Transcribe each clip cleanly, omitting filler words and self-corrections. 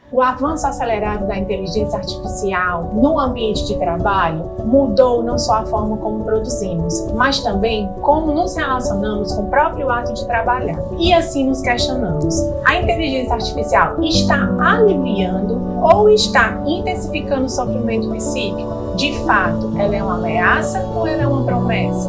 O avanço acelerado da inteligência artificial no ambiente de trabalho mudou não só a forma como produzimos, mas também como nos relacionamos com o próprio ato de trabalhar. E assim nos questionamos: a inteligência artificial está aliviando ou está intensificando o sofrimento psíquico? De fato, ela é uma ameaça ou ela é uma promessa?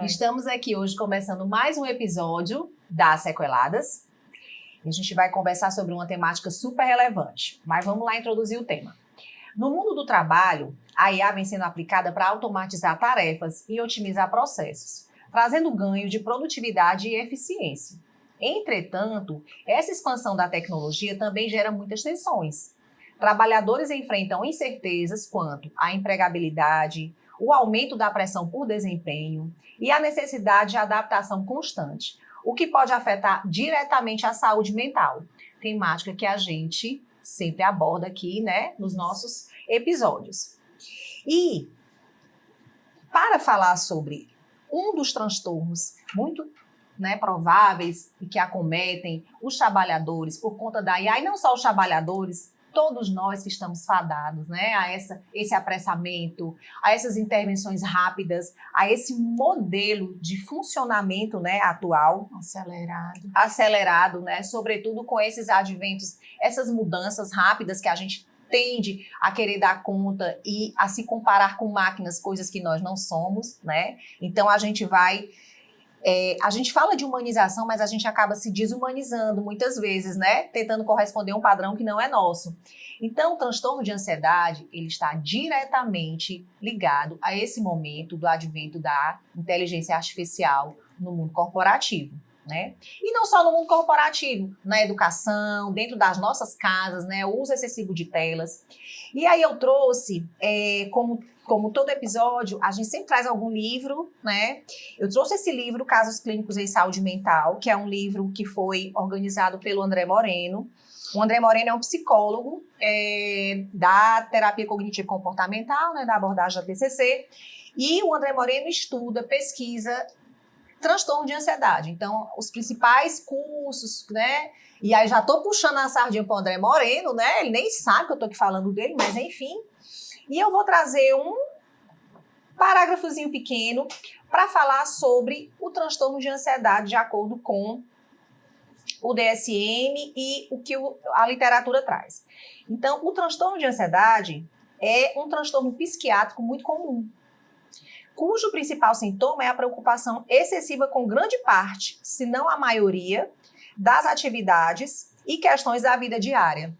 Estamos aqui hoje começando mais um episódio das Sequeladas. E a gente vai conversar sobre uma temática super relevante. Mas vamos lá introduzir o tema. No mundo do trabalho, a IA vem sendo aplicada para automatizar tarefas e otimizar processos, trazendo ganho de produtividade e eficiência. Entretanto, essa expansão da tecnologia também gera muitas tensões. Trabalhadores enfrentam incertezas quanto à empregabilidade, o aumento da pressão por desempenho e a necessidade de adaptação constante, o que pode afetar diretamente a saúde mental, temática que a gente sempre aborda aqui, né, nos nossos episódios. E para falar sobre um dos transtornos muito prováveis e que acometem os trabalhadores por conta da IA, e não só os trabalhadores, todos nós que estamos fadados, a esse apressamento, a essas intervenções rápidas, a esse modelo de funcionamento atual. Acelerado, sobretudo com esses adventos, essas mudanças rápidas que a gente tende a querer dar conta e a se comparar com máquinas, coisas que nós não somos, Então a gente fala de humanização, mas a gente acaba se desumanizando muitas vezes, tentando corresponder a um padrão que não é nosso. Então, o transtorno de ansiedade, ele está diretamente ligado a esse momento do advento da inteligência artificial no mundo corporativo, E não só no mundo corporativo, na educação, dentro das nossas casas, o uso excessivo de telas. E aí eu trouxe, como todo episódio, a gente sempre traz algum livro, Eu trouxe esse livro, Casos Clínicos em Saúde Mental, que é um livro que foi organizado pelo André Moreno. O André Moreno é um psicólogo da terapia cognitivo-comportamental, da abordagem da TCC. E o André Moreno estuda, pesquisa transtorno de ansiedade. Então, os principais cursos, E aí já tô puxando a sardinha pro André Moreno, Ele nem sabe que eu tô aqui falando dele, mas enfim. E eu vou trazer um parágrafozinho pequeno para falar sobre o transtorno de ansiedade de acordo com o DSM e o que a literatura traz. Então, o transtorno de ansiedade é um transtorno psiquiátrico muito comum, cujo principal sintoma é a preocupação excessiva com grande parte, se não a maioria, das atividades e questões da vida diária.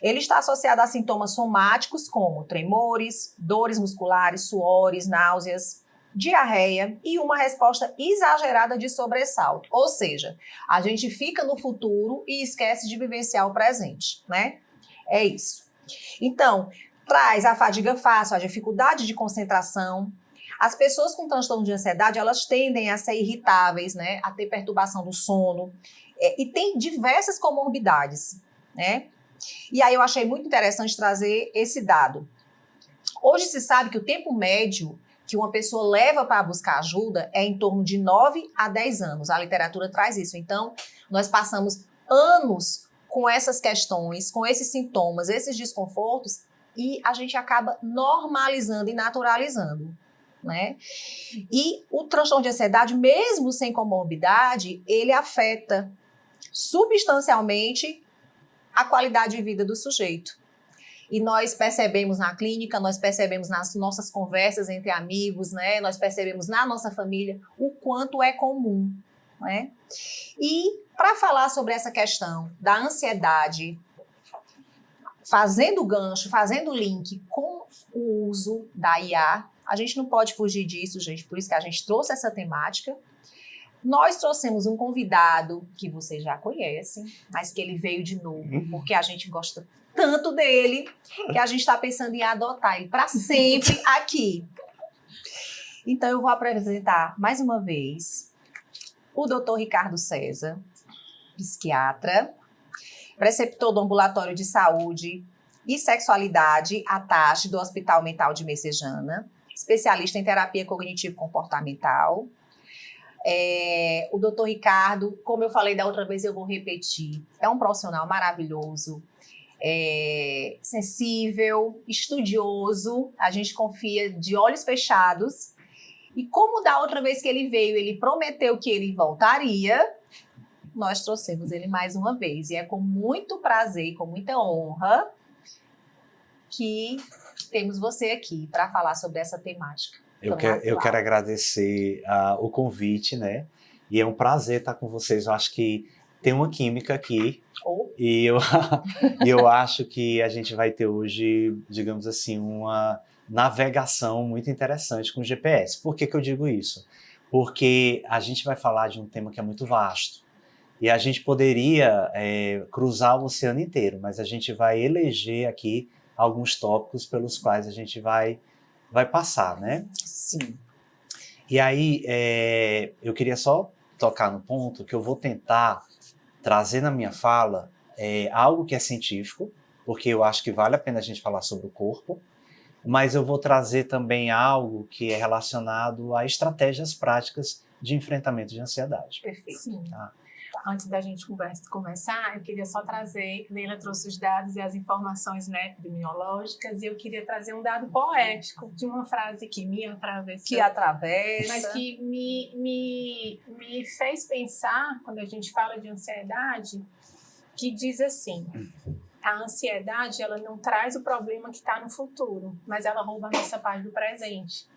Ele está associado a sintomas somáticos como tremores, dores musculares, suores, náuseas, diarreia e uma resposta exagerada de sobressalto. Ou seja, a gente fica no futuro e esquece de vivenciar o presente, É isso. Então, traz a fadiga fácil, a dificuldade de concentração. As pessoas com transtorno de ansiedade, elas tendem a ser irritáveis, a ter perturbação do sono, e tem diversas comorbidades, E aí eu achei muito interessante trazer esse dado. Hoje se sabe que o tempo médio que uma pessoa leva para buscar ajuda é em torno de 9 a 10 anos. A literatura traz isso. Então, nós passamos anos com essas questões, com esses sintomas, esses desconfortos, e a gente acaba normalizando e naturalizando, E o transtorno de ansiedade, mesmo sem comorbidade, ele afeta substancialmente a qualidade de vida do sujeito. E nós percebemos na clínica, nós percebemos nas nossas conversas entre amigos, Nós percebemos na nossa família o quanto é comum, E para falar sobre essa questão da ansiedade, fazendo gancho, fazendo link com o uso da IA, a gente não pode fugir disso, gente, por isso que a gente trouxe essa temática. Nós trouxemos um convidado que vocês já conhecem, mas que ele veio de novo, porque a gente gosta tanto dele, que a gente está pensando em adotar ele para sempre aqui. Então, eu vou apresentar mais uma vez o Dr. Ricardo César, psiquiatra, preceptor do Ambulatório de Saúde e Sexualidade, ATASH, do Hospital Mental de Messejana, especialista em terapia cognitivo-comportamental. O Dr. Ricardo, como eu falei da outra vez, eu vou repetir, é um profissional maravilhoso, sensível, estudioso, a gente confia de olhos fechados. E como da outra vez que ele veio, ele prometeu que ele voltaria, nós trouxemos ele mais uma vez. E é com muito prazer e com muita honra que temos você aqui para falar sobre essa temática. Eu quero agradecer o convite, né? E é um prazer estar com vocês. Eu acho que tem uma química aqui. E eu acho que a gente vai ter hoje, digamos assim, uma navegação muito interessante com o GPS. Por que eu digo isso? Porque a gente vai falar de um tema que é muito vasto. E a gente poderia cruzar o oceano inteiro, mas a gente vai eleger aqui alguns tópicos pelos quais a gente vai passar, né? Sim. E aí, eu queria só tocar no ponto que eu vou tentar trazer na minha fala algo que é científico, porque eu acho que vale a pena a gente falar sobre o corpo, mas eu vou trazer também algo que é relacionado a estratégias práticas de enfrentamento de ansiedade. Perfeito. Sim. Tá? Antes da gente começar, eu queria só trazer, Leila trouxe os dados e as informações, né, epidemiológicas, e eu queria trazer um dado poético de uma frase que me atravessou. Que atravessa. Mas que me fez pensar, quando a gente fala de ansiedade, que diz assim: a ansiedade, ela não traz o problema que está no futuro, mas ela rouba a nossa paz do presente.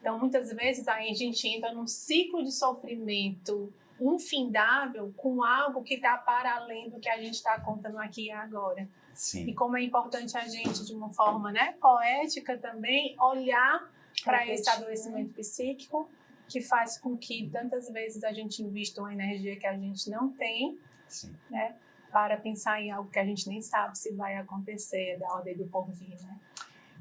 Então, muitas vezes, aí a gente entra num ciclo de sofrimento infindável com algo que está para além do que a gente está contando aqui e agora. Sim. E como é importante a gente, de uma forma, né, poética também, olhar para esse adoecimento psíquico, que faz com que tantas vezes a gente invista uma energia que a gente não tem, Sim. né, para pensar em algo que a gente nem sabe se vai acontecer, da ordem do porvir, né?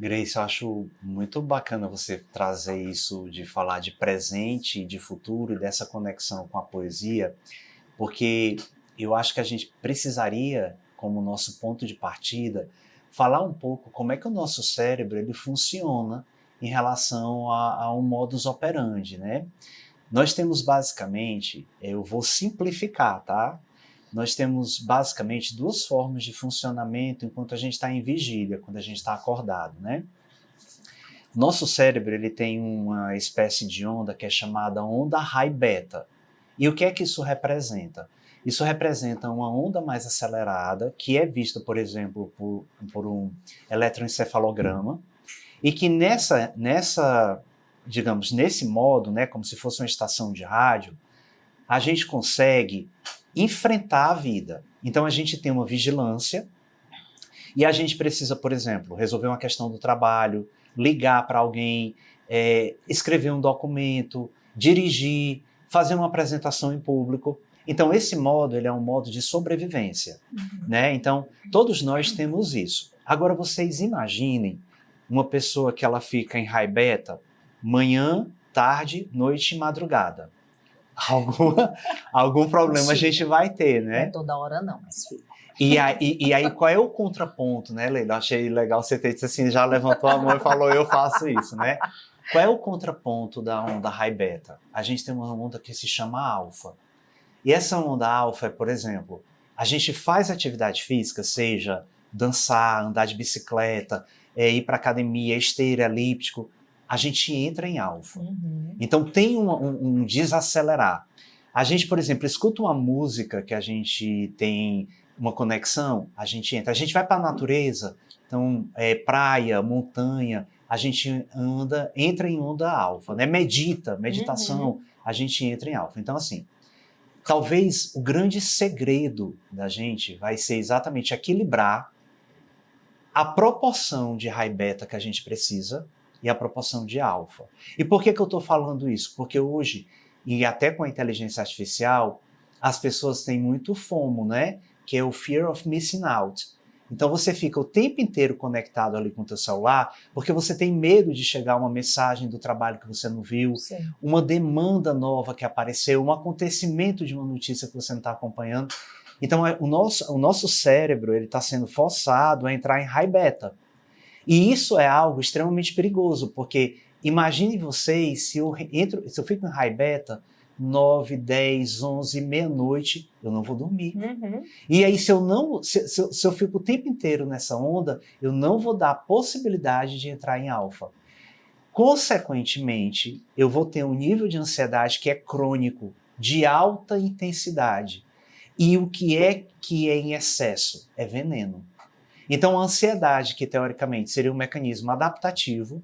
Grace, eu acho muito bacana você trazer isso de falar de presente e de futuro e dessa conexão com a poesia, porque eu acho que a gente precisaria, como nosso ponto de partida, falar um pouco como é que o nosso cérebro ele funciona em relação a um modus operandi, né? Nós temos basicamente, eu vou simplificar, tá? Nós temos basicamente duas formas de funcionamento enquanto a gente está em vigília, quando a gente está acordado, né? Nosso cérebro ele tem uma espécie de onda que é chamada onda high beta. E o que é que isso representa? Isso representa uma onda mais acelerada, que é vista, por exemplo, por um eletroencefalograma, e que digamos, nesse modo, né, como se fosse uma estação de rádio, a gente consegue enfrentar a vida. Então a gente tem uma vigilância e a gente precisa, por exemplo, resolver uma questão do trabalho, ligar para alguém, escrever um documento, dirigir, fazer uma apresentação em público. Então esse modo ele é um modo de sobrevivência, né? Então todos nós temos isso. Agora vocês imaginem uma pessoa que ela fica em high beta manhã, tarde, noite e madrugada. Algum problema a gente vai ter, né? Não é toda hora não, mas fica. E aí, qual é o contraponto, né, Leila? Achei legal você ter dito assim, já levantou a mão e falou, eu faço isso, né? Qual é o contraponto da onda high beta? A gente tem uma onda que se chama alfa. E essa onda alfa é, por exemplo, a gente faz atividade física, seja dançar, andar de bicicleta, ir para academia, esteira, elíptico, a gente entra em alfa. Então tem um desacelerar. A gente, por exemplo, escuta uma música que a gente tem uma conexão, a gente entra. A gente vai para a natureza, então praia, montanha, a gente entra em onda alfa, né? Meditação, a gente entra em alfa. Então assim, talvez o grande segredo da gente vai ser exatamente equilibrar a proporção de high beta que a gente precisa e a proporção de alfa. E por que eu estou falando isso? Porque hoje, e até com a inteligência artificial, as pessoas têm muito FOMO, né? Que é o Fear of Missing Out. Então você fica o tempo inteiro conectado ali com o teu celular, porque você tem medo de chegar uma mensagem do trabalho que você não viu, Sim. uma demanda nova que apareceu, um acontecimento de uma notícia que você não está acompanhando. Então o nosso cérebro ele está sendo forçado a entrar em high beta. E isso é algo extremamente perigoso, porque imagine vocês se eu fico em high beta 9, 10, 11, meia-noite, eu não vou dormir. Uhum. E aí, se eu fico o tempo inteiro nessa onda, eu não vou dar a possibilidade de entrar em alfa. Consequentemente, eu vou ter um nível de ansiedade que é crônico, de alta intensidade. E o que é em excesso? É veneno. Então, a ansiedade, que teoricamente seria um mecanismo adaptativo,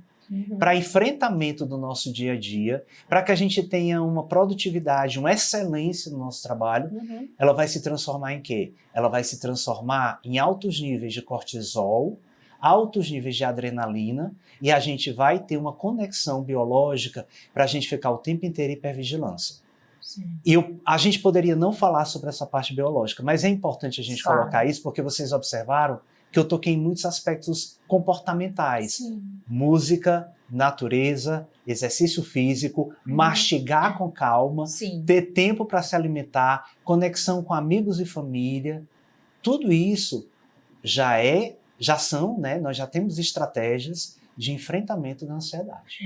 para enfrentamento do nosso dia a dia, para que a gente tenha uma produtividade, uma excelência no nosso trabalho, ela vai se transformar em quê? Ela vai se transformar em altos níveis de cortisol, altos níveis de adrenalina, e a gente vai ter uma conexão biológica para a gente ficar o tempo inteiro em hipervigilância. Sim. E a gente poderia não falar sobre essa parte biológica, mas é importante a gente colocar isso, porque vocês observaram que eu toquei em muitos aspectos comportamentais. Sim. Música, natureza, exercício físico, mastigar com calma, Sim. ter tempo para se alimentar, conexão com amigos e família. Tudo isso já são, né? Nós já temos estratégias de enfrentamento da ansiedade.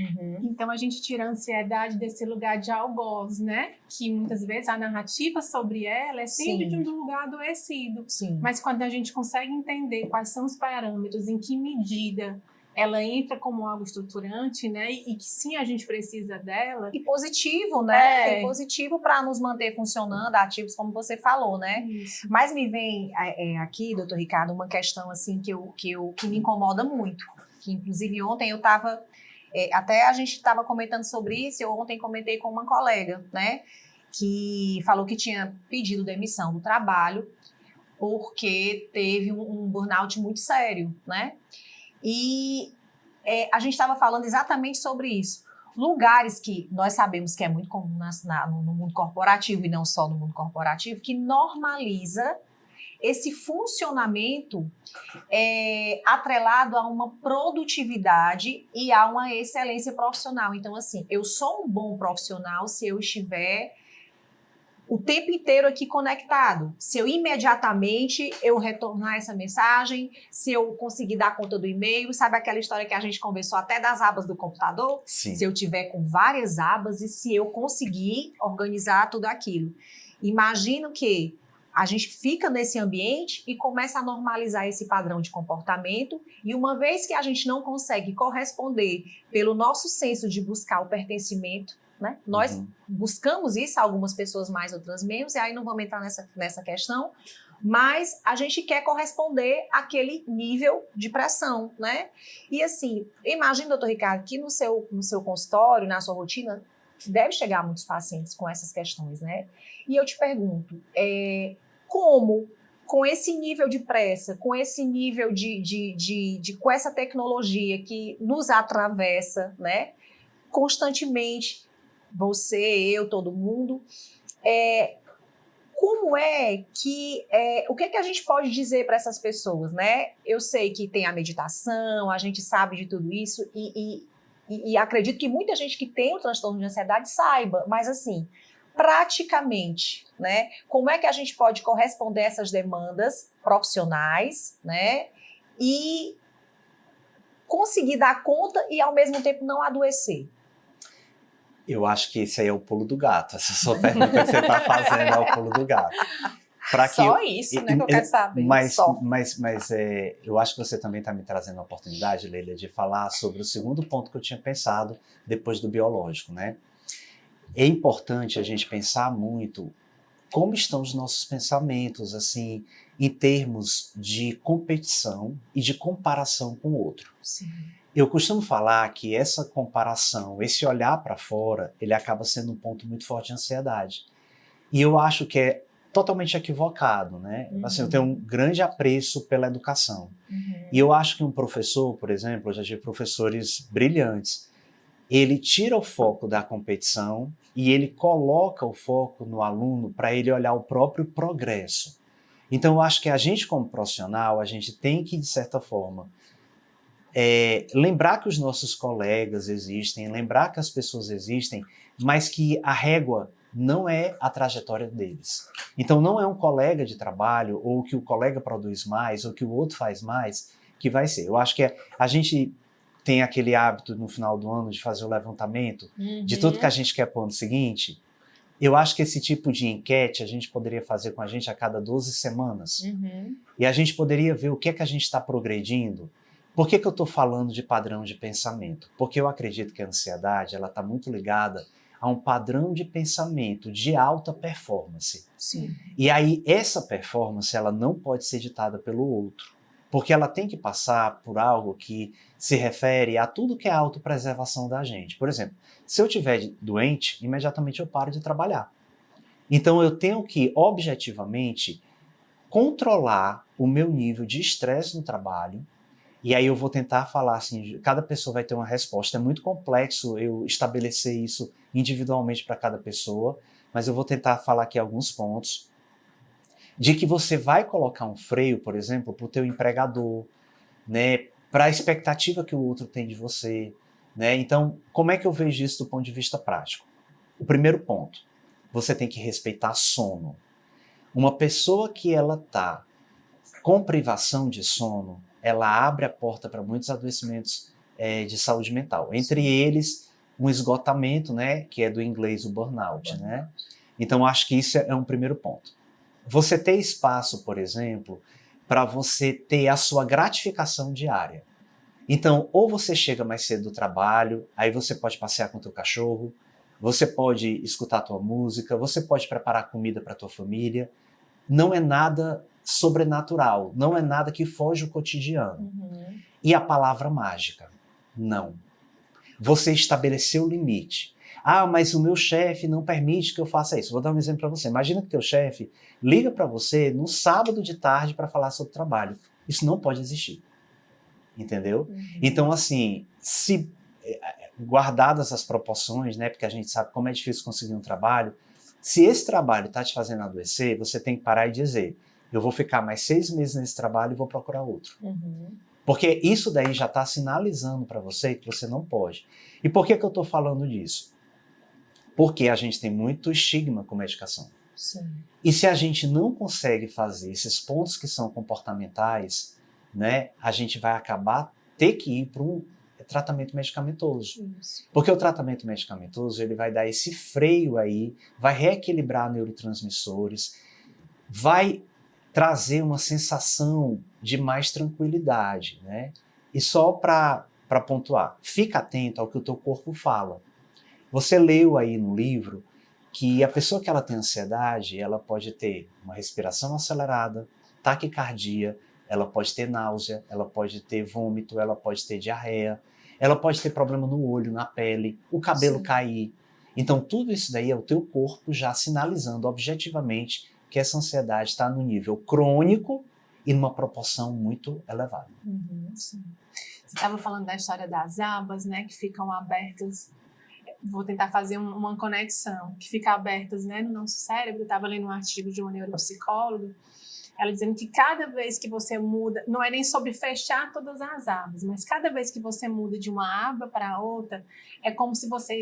Então a gente tira a ansiedade desse lugar de algoz, né? Que muitas vezes a narrativa sobre ela é sempre Sim. de um lugar adoecido. Sim. Mas quando a gente consegue entender quais são os parâmetros, em que medida ela entra como algo estruturante, né? E que sim, a gente precisa dela. E positivo, né? É. E positivo para nos manter funcionando, ativos, como você falou, né? Isso. Mas me vem aqui, doutor Ricardo, uma questão assim que me incomoda muito. Que inclusive ontem eu estava, até a gente estava comentando sobre isso, eu ontem comentei com uma colega, né? Que falou que tinha pedido demissão do trabalho porque teve um burnout muito sério, né? E a gente estava falando exatamente sobre isso. Lugares que nós sabemos que é muito comum no mundo corporativo e não só no mundo corporativo, que normaliza esse funcionamento atrelado a uma produtividade e a uma excelência profissional. Então, assim, eu sou um bom profissional se eu estiver o tempo inteiro aqui conectado. Se eu imediatamente eu retornar essa mensagem, se eu conseguir dar conta do e-mail, sabe aquela história que a gente conversou até das abas do computador? Sim. Se eu tiver com várias abas e se eu conseguir organizar tudo aquilo. Imagino que a gente fica nesse ambiente e começa a normalizar esse padrão de comportamento, e uma vez que a gente não consegue corresponder pelo nosso senso de buscar o pertencimento, né? Nós buscamos isso, algumas pessoas mais, outras menos, e aí não vamos entrar nessa questão, mas a gente quer corresponder àquele nível de pressão, né? E assim, imagina, doutor Ricardo, que no seu consultório, na sua rotina, deve chegar muitos pacientes com essas questões, né? E eu te pergunto, como, com esse nível de pressa, com esse nível com essa tecnologia que nos atravessa, né, constantemente, você, eu, todo mundo, como é que, o que é que a gente pode dizer para essas pessoas, né? Eu sei que tem a meditação, a gente sabe de tudo isso e acredito que muita gente que tem o transtorno de ansiedade saiba, mas assim, praticamente, né? Como é que a gente pode corresponder a essas demandas profissionais, né? E conseguir dar conta e ao mesmo tempo não adoecer? Eu acho que esse aí é o pulo do gato. Essa sua pergunta que você está fazendo é o pulo do gato. Só isso, né, que eu quero saber. Mas eu acho que você também está me trazendo a oportunidade, Leila, de falar sobre o segundo ponto que eu tinha pensado depois do biológico, né? É importante a gente pensar muito como estão os nossos pensamentos, assim, em termos de competição e de comparação com o outro. Sim. Eu costumo falar que essa comparação, esse olhar para fora, ele acaba sendo um ponto muito forte de ansiedade. E eu acho que é totalmente equivocado, né? Assim, eu tenho um grande apreço pela educação. E eu acho que um professor, por exemplo, eu já tive professores brilhantes, ele tira o foco da competição e ele coloca o foco no aluno para ele olhar o próprio progresso. Então, eu acho que a gente, como profissional, a gente tem que, de certa forma, lembrar que os nossos colegas existem, lembrar que as pessoas existem, mas que a régua não é a trajetória deles. Então, não é um colega de trabalho, ou que o colega produz mais, ou que o outro faz mais, que vai ser. Eu acho que a gente tem aquele hábito no final do ano de fazer o levantamento de tudo que a gente quer para o ano seguinte. Eu acho que esse tipo de enquete a gente poderia fazer com a gente a cada 12 semanas. E a gente poderia ver o que é que a gente está progredindo. Por que eu estou falando de padrão de pensamento? Porque eu acredito que a ansiedade está muito ligada a um padrão de pensamento de alta performance. Sim. E aí essa performance ela não pode ser ditada pelo outro. Porque ela tem que passar por algo que se refere a tudo que é a autopreservação da gente. Por exemplo, se eu estiver doente, imediatamente eu paro de trabalhar. Então eu tenho que, objetivamente, controlar o meu nível de estresse no trabalho. E aí eu vou tentar falar assim, cada pessoa vai ter uma resposta. É muito complexo eu estabelecer isso individualmente para cada pessoa, mas eu vou tentar falar aqui alguns pontos. De que você vai colocar um freio, por exemplo, para o teu empregador, né, para a expectativa que o outro tem de você. Né? Então, como é que eu vejo isso do ponto de vista prático? O primeiro ponto, você tem que respeitar sono. Uma pessoa que ela está com privação de sono, ela abre a porta para muitos adoecimentos de saúde mental. Entre eles, um esgotamento, né, que é do inglês o burnout. Né? Então, acho que isso é um primeiro ponto. Você ter espaço, por exemplo, para você ter a sua gratificação diária. Então, ou você chega mais cedo do trabalho, aí você pode passear com o teu cachorro, você pode escutar a tua música, você pode preparar comida para a tua família. Não é nada sobrenatural, não é nada que foge do cotidiano. E a palavra mágica? Não. Você estabeleceu o limite. Ah, mas o meu chefe não permite que eu faça isso. Vou dar um exemplo para você. Imagina que teu chefe liga para você no sábado de tarde para falar sobre trabalho. Isso não pode existir. Entendeu? Então, assim, se guardadas as proporções, né, porque a gente sabe como é difícil conseguir um trabalho, se esse trabalho está te fazendo adoecer, você tem que parar e dizer, eu vou ficar mais 6 meses nesse trabalho e vou procurar outro. Porque isso daí já está sinalizando para você que você não pode. E por que eu estou falando disso? Porque a gente tem muito estigma com medicação. Sim. E se a gente não consegue fazer esses pontos que são comportamentais, né, a gente vai acabar ter que ir para um tratamento medicamentoso. Isso. Porque o tratamento medicamentoso ele vai dar esse freio aí, vai reequilibrar neurotransmissores, vai trazer uma sensação de mais tranquilidade. Né? E só para pontuar, fica atento ao que o teu corpo fala. Você leu aí no livro que a pessoa que ela tem ansiedade, ela pode ter uma respiração acelerada, taquicardia, ela pode ter náusea, ela pode ter vômito, ela pode ter diarreia, ela pode ter problema no olho, na pele, o cabelo cair. Então tudo isso daí é o teu corpo já sinalizando objetivamente que essa ansiedade está no nível crônico e numa proporção muito elevada. Sim. Você estava falando da história das abas, né, que ficam abertas. Vou tentar fazer uma conexão, que fica abertas, né, no nosso cérebro. Eu estava lendo um artigo de uma neuropsicóloga, ela dizendo que cada vez que você muda, não é nem sobre fechar todas as abas, mas cada vez que você muda de uma aba para outra, é como se você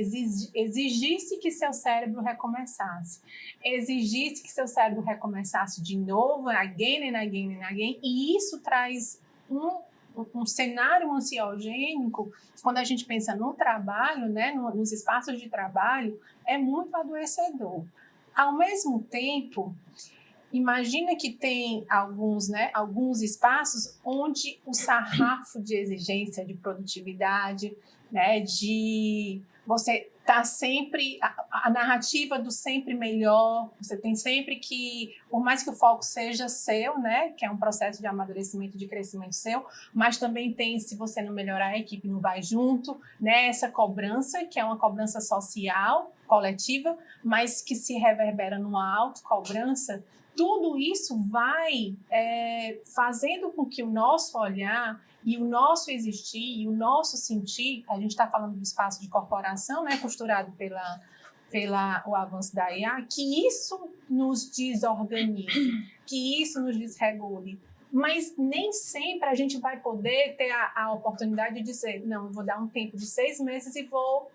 exigisse que seu cérebro recomeçasse. Exigisse que seu cérebro recomeçasse de novo, again and again and again, e isso traz um cenário ansiogênico, quando a gente pensa no trabalho, né, nos espaços de trabalho, é muito adoecedor. Ao mesmo tempo, imagina que tem alguns espaços onde o sarrafo de exigência, de produtividade, né, de você tá sempre, a narrativa do sempre melhor, você tem sempre que, por mais que o foco seja seu, né, que é um processo de amadurecimento, de crescimento seu, mas também tem, se você não melhorar, a equipe não vai junto, né, essa cobrança, que é uma cobrança social, coletiva, mas que se reverbera numa autocobrança. Tudo isso vai fazendo com que o nosso olhar e o nosso existir e o nosso sentir, a gente está falando do espaço de corporação, né, costurado pelo avanço da IA, que isso nos desorganize, que isso nos desregule. Mas nem sempre a gente vai poder ter a oportunidade de dizer, não, eu vou dar um tempo de 6 meses e vou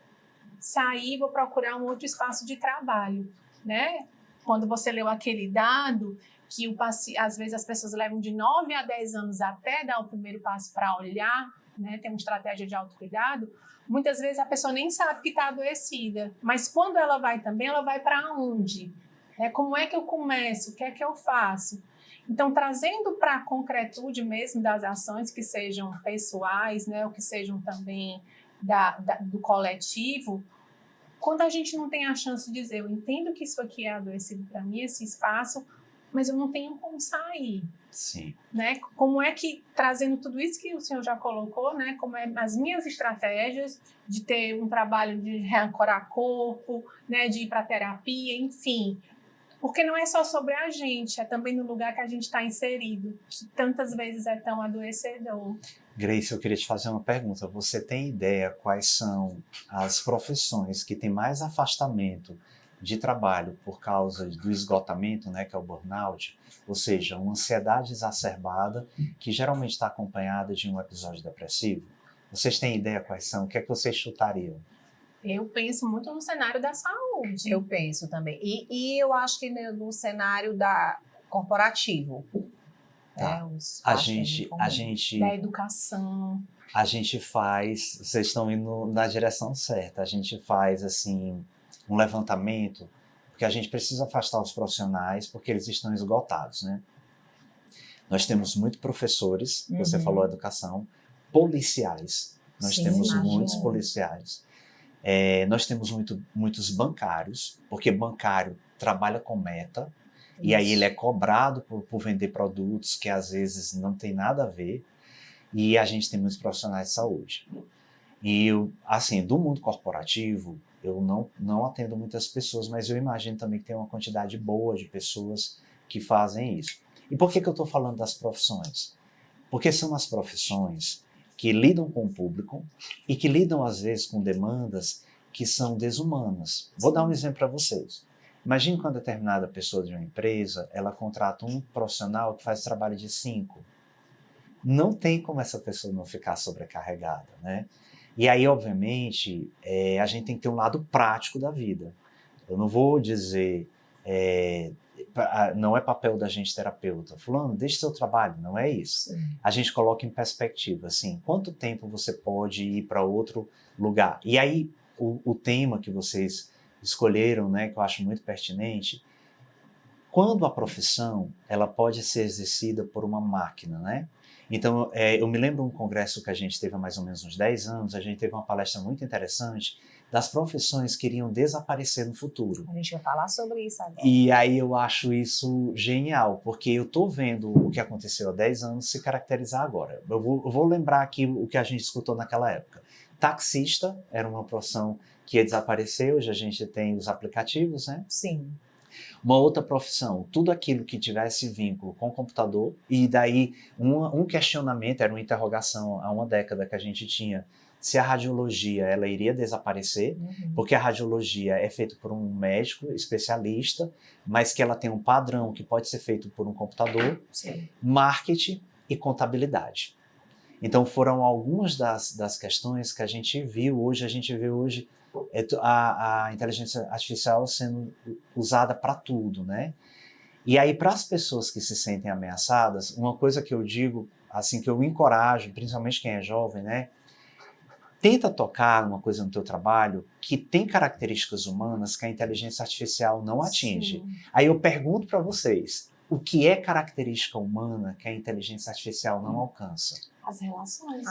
sair, vou procurar um outro espaço de trabalho, né? Quando você leu aquele dado, que às vezes as pessoas levam de 9 a 10 anos até dar o primeiro passo para olhar, né? Ter uma estratégia de autocuidado, muitas vezes a pessoa nem sabe que está adoecida. Mas quando ela vai também, ela vai para onde? Como é que eu começo? O que é que eu faço? Então, trazendo para a concretude mesmo das ações que sejam pessoais, né, ou que sejam também do coletivo, quando a gente não tem a chance de dizer, eu entendo que isso aqui é adoecido para mim, esse espaço, mas eu não tenho como sair. Sim. Né? Como é que, trazendo tudo isso que o senhor já colocou, né, como é as minhas estratégias de ter um trabalho de reancorar corpo, né, de ir para terapia, enfim. Porque não é só sobre a gente, é também no lugar que a gente está inserido, que tantas vezes é tão adoecedor. Grace, eu queria te fazer uma pergunta. Você tem ideia quais são as profissões que têm mais afastamento de trabalho por causa do esgotamento, né, que é o burnout? Ou seja, uma ansiedade exacerbada que geralmente está acompanhada de um episódio depressivo? Vocês têm ideia quais são? O que é que vocês chutariam? Eu penso muito no cenário da saúde. Eu penso também. E eu acho que no cenário corporativo. Tá. A gente da educação. A gente faz, vocês estão indo na direção certa, a gente faz assim um levantamento, porque a gente precisa afastar os profissionais porque eles estão esgotados, né? Nós temos muitos professores, você falou educação, policiais, nós temos muitos policiais. Nós temos muitos bancários, porque bancário trabalha com meta, e aí ele é cobrado por vender produtos que às vezes não tem nada a ver, e a gente tem muitos profissionais de saúde. E assim, do mundo corporativo, eu não atendo muitas pessoas, mas eu imagino também que tem uma quantidade boa de pessoas que fazem isso. E por que eu estou falando das profissões? Porque são as profissões que lidam com o público e que lidam, às vezes, com demandas que são desumanas. Vou dar um exemplo para vocês. Imagine quando determinada pessoa de uma empresa, ela contrata um profissional que faz trabalho de 5. Não tem como essa pessoa não ficar sobrecarregada, né? E aí, obviamente, a gente tem que ter um lado prático da vida. Eu não vou dizer, não é papel da gente terapeuta, fulano, deixe seu trabalho, não é isso. Sim. A gente coloca em perspectiva, assim, quanto tempo você pode ir para outro lugar? E aí, o tema que vocês escolheram, né, que eu acho muito pertinente, quando a profissão ela pode ser exercida por uma máquina, né? Então, eu me lembro de um congresso que a gente teve há mais ou menos uns 10 anos, a gente teve uma palestra muito interessante das profissões que iriam desaparecer no futuro. A gente vai falar sobre isso agora. E aí eu acho isso genial, porque eu estou vendo o que aconteceu há 10 anos se caracterizar agora. Eu vou lembrar aqui o que a gente escutou naquela época. Taxista era uma profissão que ia desaparecer, hoje a gente tem os aplicativos, né? Sim. Uma outra profissão, tudo aquilo que tivesse vínculo com o computador, e daí um questionamento, era uma interrogação há uma década que a gente tinha, se a radiologia ela iria desaparecer, porque a radiologia é feita por um médico especialista, mas que ela tem um padrão que pode ser feito por um computador, Sim. Marketing e contabilidade. Então foram algumas das questões que a gente viu hoje, a inteligência artificial sendo usada para tudo, né? E aí, para as pessoas que se sentem ameaçadas, uma coisa que eu digo, assim, que eu encorajo, principalmente quem é jovem, né? Tenta tocar uma coisa no teu trabalho que tem características humanas que a inteligência artificial não atinge. Sim. Aí eu pergunto para vocês, o que é característica humana que a inteligência artificial não alcança? As relações.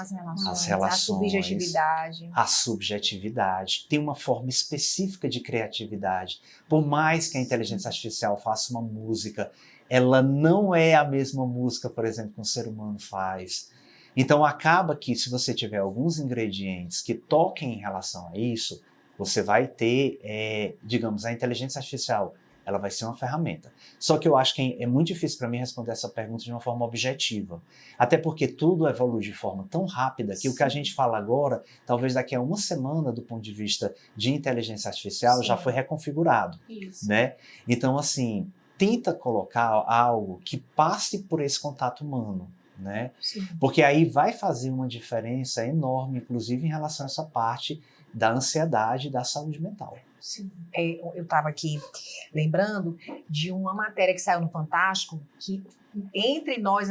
A subjetividade. A subjetividade. Tem uma forma específica de criatividade. Por mais que a inteligência artificial faça uma música, ela não é a mesma música, por exemplo, que um ser humano faz. Então acaba que se você tiver alguns ingredientes que toquem em relação a isso, você vai ter, digamos, a inteligência artificial ela vai ser uma ferramenta. Só que eu acho que é muito difícil para mim responder essa pergunta de uma forma objetiva. Até porque tudo evolui de forma tão rápida que o que a gente fala agora, talvez daqui a uma semana, do ponto de vista de inteligência artificial, já foi reconfigurado. Isso. Né? Então, assim, tenta colocar algo que passe por esse contato humano. Né? Porque aí vai fazer uma diferença enorme, inclusive em relação a essa parte da ansiedade e da saúde mental. Sim. Eu estava aqui lembrando de uma matéria que saiu no Fantástico, que entre nós,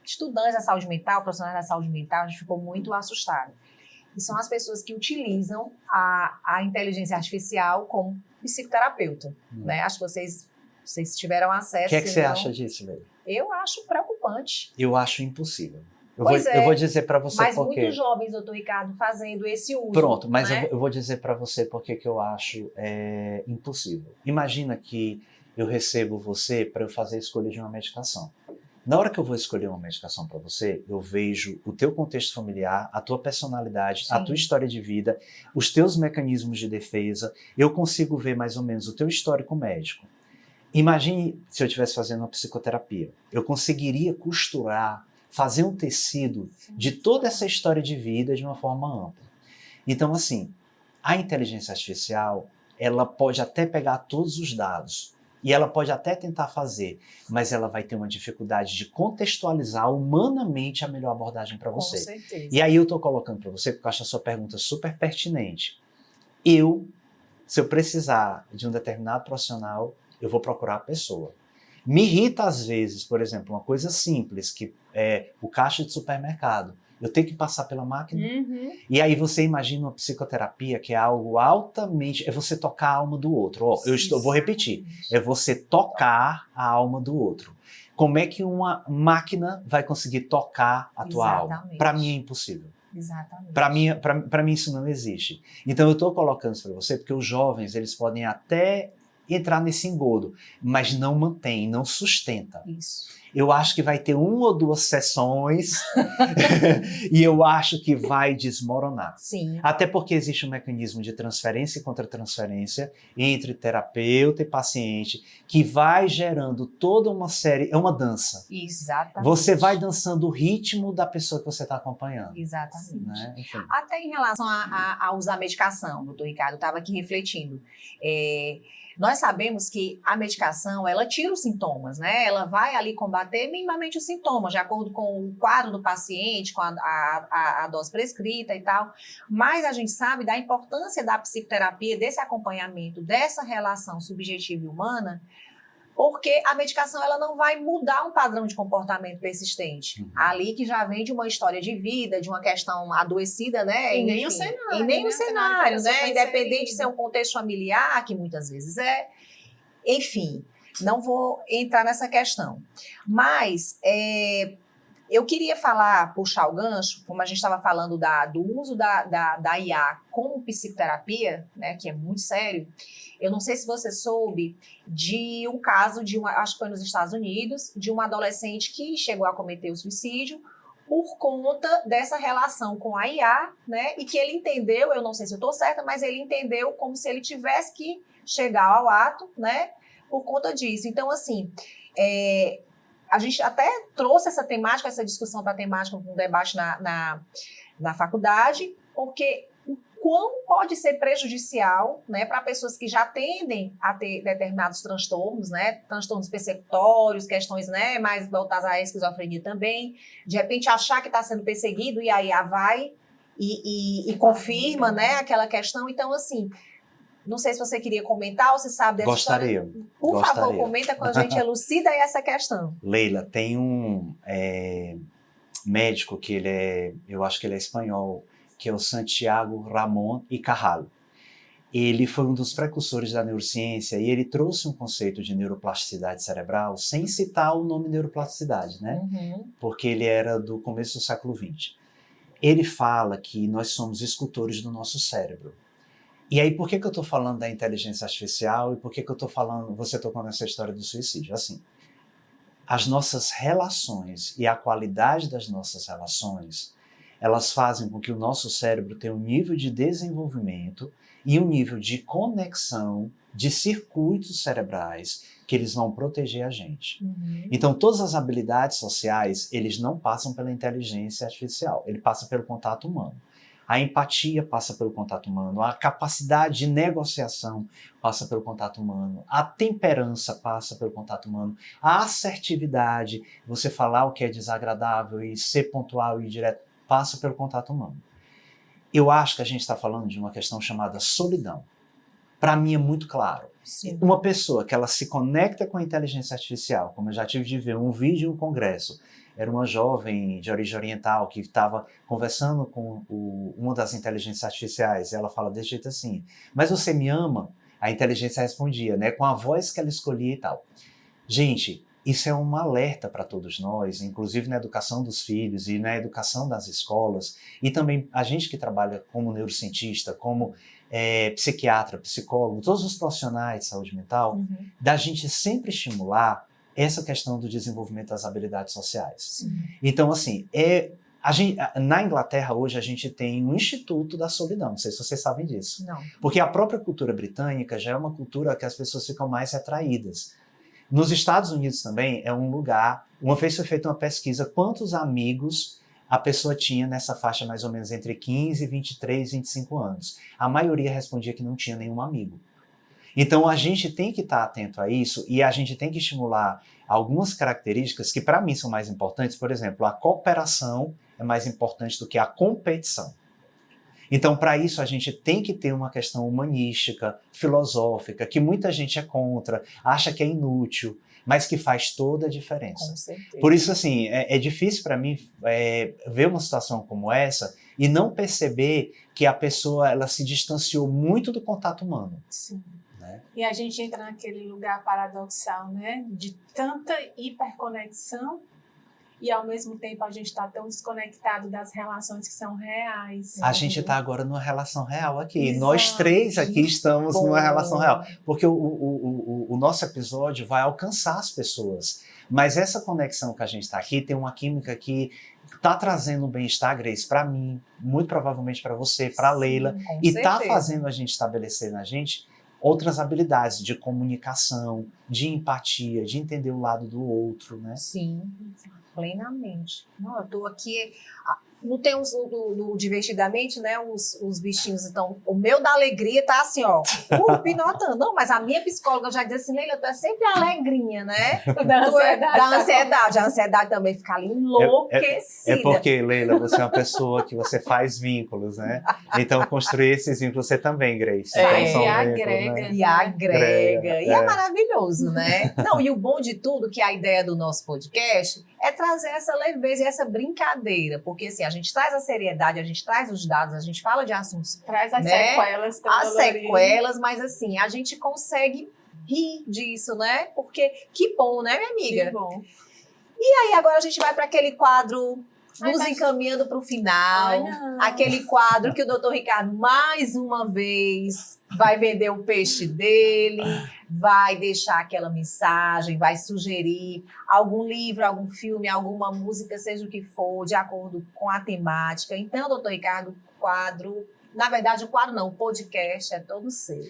estudantes da saúde mental, profissionais da saúde mental, a gente ficou muito assustado. E são as pessoas que utilizam a inteligência artificial como psicoterapeuta. Né? Acho que vocês tiveram acesso. O que é que você acha disso, Leila? Eu acho preocupante. Eu acho impossível. Eu vou dizer para você mas por quê. Mas muitos jovens, doutor Ricardo, fazendo esse uso. Pronto, mas né? eu vou dizer para você por que eu acho impossível. Imagina que eu recebo você para eu fazer a escolha de uma medicação. Na hora que eu vou escolher uma medicação para você, eu vejo o teu contexto familiar, a tua personalidade, a tua história de vida, os teus mecanismos de defesa. Eu consigo ver mais ou menos o teu histórico médico. Imagine se eu estivesse fazendo uma psicoterapia. Eu conseguiria costurar, fazer um tecido de toda essa história de vida de uma forma ampla. Então, assim, a inteligência artificial, ela pode até pegar todos os dados e ela pode até tentar fazer, mas ela vai ter uma dificuldade de contextualizar humanamente a melhor abordagem para você. Com certeza. E aí eu estou colocando para você, porque eu acho a sua pergunta super pertinente. Se eu precisar de um determinado profissional, eu vou procurar a pessoa. Me irrita às vezes, por exemplo, uma coisa simples, que é o caixa de supermercado. Eu tenho que passar pela máquina. E aí você imagina uma psicoterapia que é algo altamente... É você tocar a alma do outro. Vou repetir. É você tocar a alma do outro. Como é que uma máquina vai conseguir tocar a tua alma? Para mim é impossível. Exatamente. Para mim isso não existe. Então eu estou colocando isso para você porque os jovens eles podem até entrar nesse engodo, mas não mantém, não sustenta. Isso. Eu acho que vai ter 1 ou 2 sessões e eu acho que vai desmoronar. Sim. Até porque existe um mecanismo de transferência e contra-transferência entre terapeuta e paciente que vai gerando toda uma série, é uma dança. Exatamente. Você vai dançando o ritmo da pessoa que você está acompanhando. Exatamente. Né? Enfim. Até em relação a usar medicação, doutor Ricardo, eu estava aqui refletindo. Nós sabemos que a medicação, ela tira os sintomas, né? Ela vai ali combater minimamente os sintomas, de acordo com o quadro do paciente, com a dose prescrita e tal. Mas a gente sabe da importância da psicoterapia, desse acompanhamento, dessa relação subjetiva e humana, porque a medicação ela não vai mudar um padrão de comportamento persistente. Ali que já vem de uma história de vida, de uma questão adoecida, né? E nem o cenário. E nem o cenário, né? Independente de ser um... um contexto familiar, que muitas vezes é. Enfim, não vou entrar nessa questão. Mas eu queria puxar o gancho, como a gente estava falando do uso da IA como psicoterapia, né? Que é muito sério. Eu não sei se você soube de um caso acho que foi nos Estados Unidos, de um adolescente que chegou a cometer o suicídio por conta dessa relação com a IA, né? E que ele entendeu, eu não sei se eu estou certa, mas ele entendeu como se ele tivesse que chegar ao ato, né? Por conta disso. Então, assim, a gente até trouxe essa temática, essa discussão para a temática, um debate na faculdade, porque quão pode ser prejudicial, né, para pessoas que já tendem a ter determinados transtornos, né, transtornos persecutórios, questões, né, mais voltadas à esquizofrenia também, de repente achar que está sendo perseguido e aí vai e confirma, né, aquela questão. Então, assim, não sei se você queria comentar ou se sabe dessa história. Por favor, comenta com a gente, elucida aí essa questão. Leila, tem um médico que eu acho que ele é espanhol, que é o Santiago Ramón y Cajal. Ele foi um dos precursores da neurociência e ele trouxe um conceito de neuroplasticidade cerebral sem citar o nome neuroplasticidade, né? Porque ele era do começo do século XX. Ele fala que nós somos escultores do nosso cérebro. E aí, por que eu estou falando da inteligência artificial e por que eu estou falando, você tocou nessa história do suicídio? Assim, as nossas relações e a qualidade das nossas relações, elas fazem com que o nosso cérebro tenha um nível de desenvolvimento e um nível de conexão de circuitos cerebrais que eles vão proteger a gente. Então, todas as habilidades sociais, eles não passam pela inteligência artificial, ele passa pelo contato humano. A empatia passa pelo contato humano, a capacidade de negociação passa pelo contato humano, a temperança passa pelo contato humano, a assertividade, você falar o que é desagradável e ser pontual e direto, passa pelo contato humano. Eu acho que a gente está falando de uma questão chamada solidão. Para mim é muito claro. Sim. Uma pessoa que ela se conecta com a inteligência artificial, como eu já tive de ver um vídeo em um congresso, era uma jovem de origem oriental que estava conversando com uma das inteligências artificiais, e ela fala desse jeito assim, mas você me ama? A inteligência respondia, né, com a voz que ela escolhia e tal. Gente, isso é um alerta para todos nós, inclusive na educação dos filhos e na educação das escolas, e também a gente que trabalha como neurocientista, como psiquiatra, psicólogo, todos os profissionais de saúde mental, da gente sempre estimular essa questão do desenvolvimento das habilidades sociais. Sim. Então, assim, na Inglaterra hoje a gente tem um Instituto da Solidão, não sei se vocês sabem disso. Não. Porque a própria cultura britânica já é uma cultura que as pessoas ficam mais retraídas. Nos Estados Unidos também é um lugar, uma vez foi feita uma pesquisa, quantos amigos a pessoa tinha nessa faixa mais ou menos entre 15, 23, 25 anos. A maioria respondia que não tinha nenhum amigo. Então a gente tem que estar atento a isso e a gente tem que estimular algumas características que para mim são mais importantes. Por exemplo, a cooperação é mais importante do que a competição. Então, para isso, a gente tem que ter uma questão humanística, filosófica, que muita gente é contra, acha que é inútil, mas que faz toda a diferença. Com certeza. Por isso, assim, é difícil para mim ver uma situação como essa e não perceber que a pessoa ela se distanciou muito do contato humano. Sim. Né? E a gente entra naquele lugar paradoxal, né? De tanta hiperconexão e ao mesmo tempo a gente está tão desconectado das relações que são reais. A gente está agora numa relação real aqui. Exato. Nós três aqui estamos Bom. numa relação real. Porque o nosso episódio vai alcançar as pessoas. Mas essa conexão que a gente está aqui tem uma química que está trazendo um bem-estar, Grace, para mim, muito provavelmente para você, para a Leila. Com E está certeza. fazendo a gente estabelecer na gente outras habilidades de comunicação, de empatia, de entender o lado do outro, né? Sim, plenamente. Não, eu tô aqui. Não tem os do Divertidamente, né? Os bichinhos. Então, o meu da alegria tá assim, ó. Pinotando. Não, mas a minha psicóloga já diz assim, Leila, tu é sempre alegrinha, né? Da Da ansiedade. A ansiedade também fica ali enlouquecida. É porque, Leila, você é uma pessoa que você faz vínculos, né? Então, construir esses vínculos você também, Grace. É, Então, são e vínculos, agrega. né? E agrega. E é É. maravilhoso, né? Não, e o bom de tudo, que a ideia do nosso podcast é trazer essa leveza e essa brincadeira. Porque, assim, a gente traz a seriedade, a gente traz os dados, a gente fala de assuntos, Traz as né? sequelas tão as doloridas. sequelas, mas, assim, a gente consegue rir disso, né? Porque que bom, né, minha amiga? Que bom. E aí, agora a gente vai para aquele quadro Ai, nos mas- encaminhando para o final. Ai, não. Aquele quadro que o Dr. Ricardo, mais uma vez, vai vender o peixe dele, vai deixar aquela mensagem, vai sugerir algum livro, algum filme, alguma música, seja o que for, de acordo com a temática. Então, Dr. Ricardo, o quadro... Na verdade, o quadro não, o podcast é todo seu.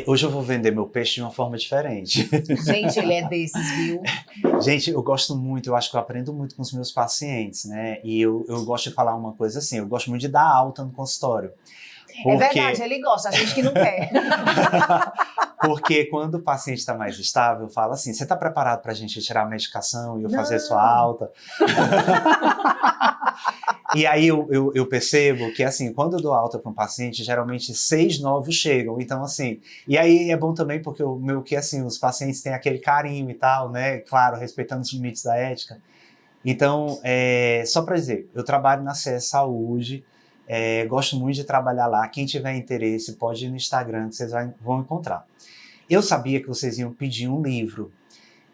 Hoje eu vou vender meu peixe de uma forma diferente. Gente, ele é desses, viu? Gente, eu gosto muito, eu acho que eu aprendo muito com os meus pacientes, né? E eu gosto de falar uma coisa assim, eu gosto muito de dar alta no consultório. É verdade, ele gosta, a gente que não quer. Porque quando o paciente está mais estável, eu falo assim, você está preparado para a gente tirar a medicação e eu fazer Não. sua alta? E aí eu percebo que, assim, quando eu dou alta para um paciente, geralmente 6 novos chegam. Então, assim, e aí é bom também porque assim, os pacientes têm aquele carinho e tal, né? Claro, respeitando os limites da ética. Então, só para dizer, eu trabalho na CS Saúde, gosto muito de trabalhar lá. Quem tiver interesse pode ir no Instagram, que vocês vão encontrar. Eu sabia que vocês iam pedir um livro.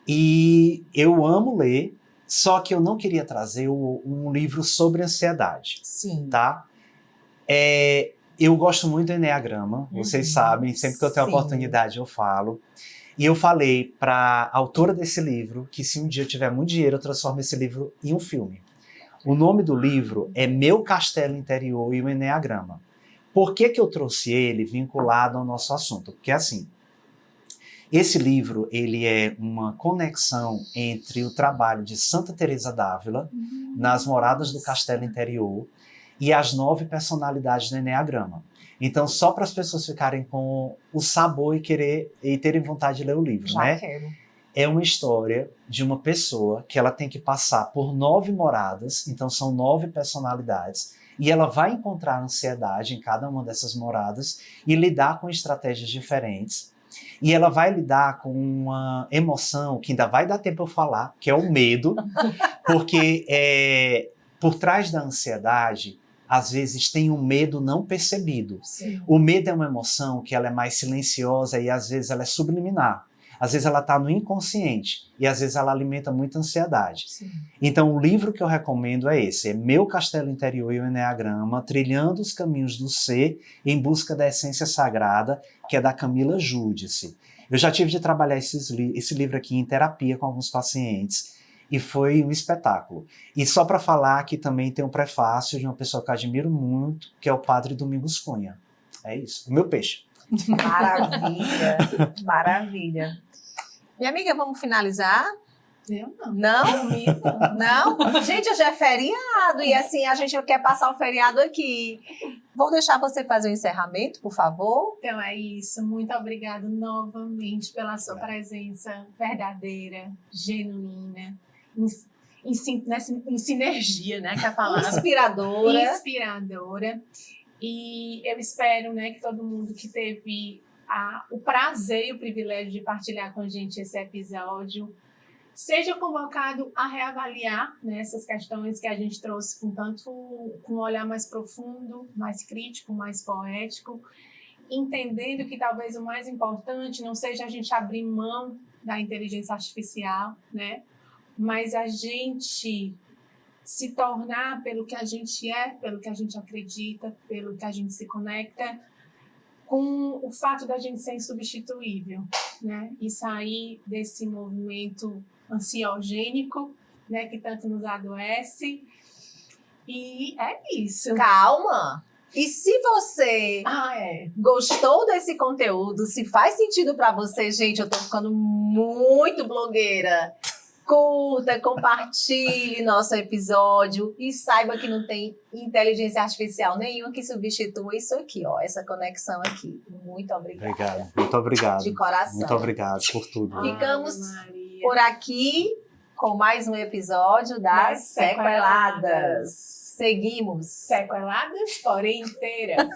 E eu amo ler, só que eu não queria trazer um livro sobre ansiedade, Sim. tá? Eu gosto muito do Enneagrama, vocês sabem, sempre que eu tenho a Sim. oportunidade eu falo. E eu falei para a autora desse livro que se um dia eu tiver muito dinheiro, eu transformo esse livro em um filme. O nome do livro é Meu Castelo Interior e o Eneagrama. Por que que eu trouxe ele vinculado ao nosso assunto? Porque assim, esse livro ele é uma conexão entre o trabalho de Santa Teresa d'Ávila nas Moradas do Castelo Interior e as 9 personalidades do Eneagrama. Então, só para as pessoas ficarem com o sabor e terem vontade de ler o livro, Já né? quero. É uma história de uma pessoa que ela tem que passar por 9 moradas, então são 9 personalidades, e ela vai encontrar ansiedade em cada uma dessas moradas e lidar com estratégias diferentes. E ela vai lidar com uma emoção que ainda vai dar tempo eu falar, que é o medo, porque por trás da ansiedade, às vezes tem um medo não percebido. Sim. O medo é uma emoção que ela é mais silenciosa e às vezes ela é subliminar. Às vezes ela está no inconsciente e às vezes ela alimenta muita ansiedade. Sim. Então o livro que eu recomendo é esse, é Meu Castelo Interior e o Eneagrama, Trilhando os Caminhos do Ser em Busca da Essência Sagrada, que é da Camila Giudice. Eu já tive de trabalhar esse livro aqui em terapia com alguns pacientes e foi um espetáculo. E só para falar que também tem um prefácio de uma pessoa que eu admiro muito, que é o Padre Domingos Cunha. É isso, o meu peixe. Maravilha, maravilha. Minha amiga, vamos finalizar? Eu não. Não? Não? Gente, hoje é feriado e assim, a gente quer passar o feriado aqui. Vou deixar você fazer o encerramento, por favor. Então é isso. Muito obrigada novamente pela sua presença verdadeira, genuína, em sinergia, né? Que é a palavra. Inspiradora. E eu espero, né, que todo mundo que teve o prazer e o privilégio de partilhar com a gente esse episódio seja convocado a reavaliar, né, essas questões que a gente trouxe com um olhar mais profundo, mais crítico, mais poético, entendendo que talvez o mais importante não seja a gente abrir mão da inteligência artificial, né, mas a gente se tornar pelo que a gente é, pelo que a gente acredita, pelo que a gente se conecta, com o fato da gente ser insubstituível, né? E sair desse movimento ansiogênico, né, que tanto nos adoece. E é isso. Calma! E se você gostou desse conteúdo, se faz sentido para você, gente, eu tô ficando muito blogueira. Curta, compartilhe nosso episódio e saiba que não tem inteligência artificial nenhuma que substitua isso aqui, ó, essa conexão aqui. Muito obrigada. Muito obrigado. De coração. Muito obrigado por tudo. Ficamos por aqui com mais um episódio das Sequeladas. Seguimos. Sequeladas, porém inteiras.